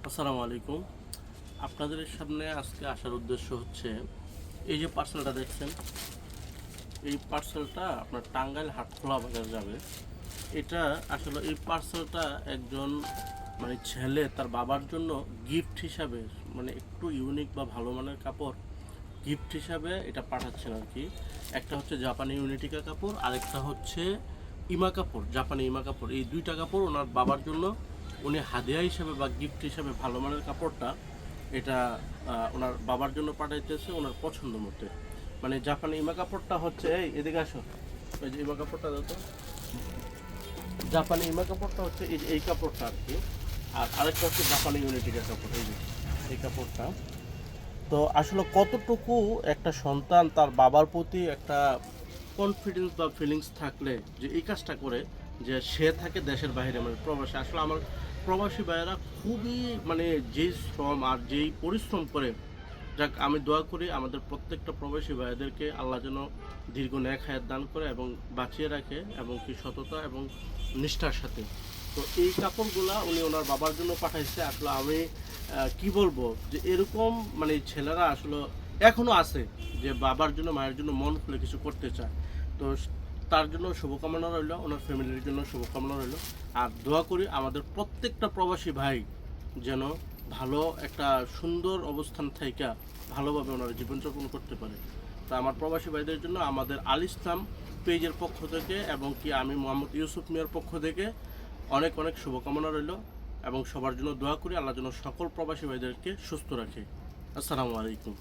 আসসালামু আলাইকুম। আপনাদের সামনে আজকে আসার উদ্দেশ্য হচ্ছে এই যে পার্সেলটা দেখছেন, এই পার্সেলটা আপনার টাঙ্গাইল হাটখোলা বাজার যাবে। এটা আসলে এই পার্সেলটা একজন ছেলে তার বাবার জন্য গিফট হিসাবে, একটু ইউনিক বা ভালো মানের কাপড় গিফট হিসাবে এটা পাঠাচ্ছেন আর কি। একটা হচ্ছে জাপানি ইউনিটিকা কাপড়, আরেকটা হচ্ছে ইমা কাপড়, জাপানি ইমা কাপড়। এই দুইটা কাপড় ওনার বাবার জন্য উনি হাদিয়া হিসাবে বা গিফট হিসাবে ভালো মানের কাপড়টা এটা ওনার বাবার জন্য পাঠাইতেছে ওনার পছন্দ মতে। জাপানি ইমা কাপড়টা হচ্ছে, এদিকে আসো, এই যে ইমা কাপড়টা দাও তো। জাপানি ইমা কাপড়টা হচ্ছে এই কাপড়টা আর কি। আর আরেকটা হচ্ছে জাপানি ইউনিটিকা কাপড়, এই যে এই কাপড়টা। তো আসলে কতটুকু একটা সন্তান তার বাবার প্রতি একটা কনফিডেন্স বা ফিলিংস থাকলে যে এই কাজটা করে, যে সে থাকে দেশের বাইরে, প্রবাসী। আসলে আমার প্রবাসী ভাইয়েরা খুবই যেই শ্রম আর যেই পরিশ্রম করে, যাক আমি দোয়া করি আমাদের প্রত্যেকটা প্রবাসী ভাইদেরকে আল্লাহ যেন দীর্ঘ নেক হায়াত দান করে এবং বাঁচিয়ে রাখে, এবং কি সততা এবং নিষ্ঠার সাথে। তো এই কাপড়গুলা উনি ওনার বাবার জন্য পাঠাইছে। আসলে আমি কি বলবো, যে এরকম ছেলেরা আসলে এখনো আছে, যে বাবার জন্য মায়ের জন্য মন খুলে কিছু করতে চায়। তো তার জন্য শুভকামনা রইল, ওনার ফ্যামিলির জন্য শুভকামনা রইল। আর দোয়া করি আমাদের প্রত্যেকটা প্রবাসী ভাই যেন ভালো একটা সুন্দর অবস্থান থেকে ভালোভাবে ওনারা জীবনযাপন করতে পারে। তা আমার প্রবাসী ভাইদের জন্য আমাদের আল ইসলাম পেজের পক্ষ থেকে এবং কি আমি মোহাম্মদ ইউসুফ মিয়ার পক্ষ থেকে অনেক অনেক শুভকামনা রইল, এবং সবার জন্য দোয়া করি আল্লাহ যেন সকল প্রবাসী ভাইদেরকে সুস্থ রাখে। আসসালামু আলাইকুম।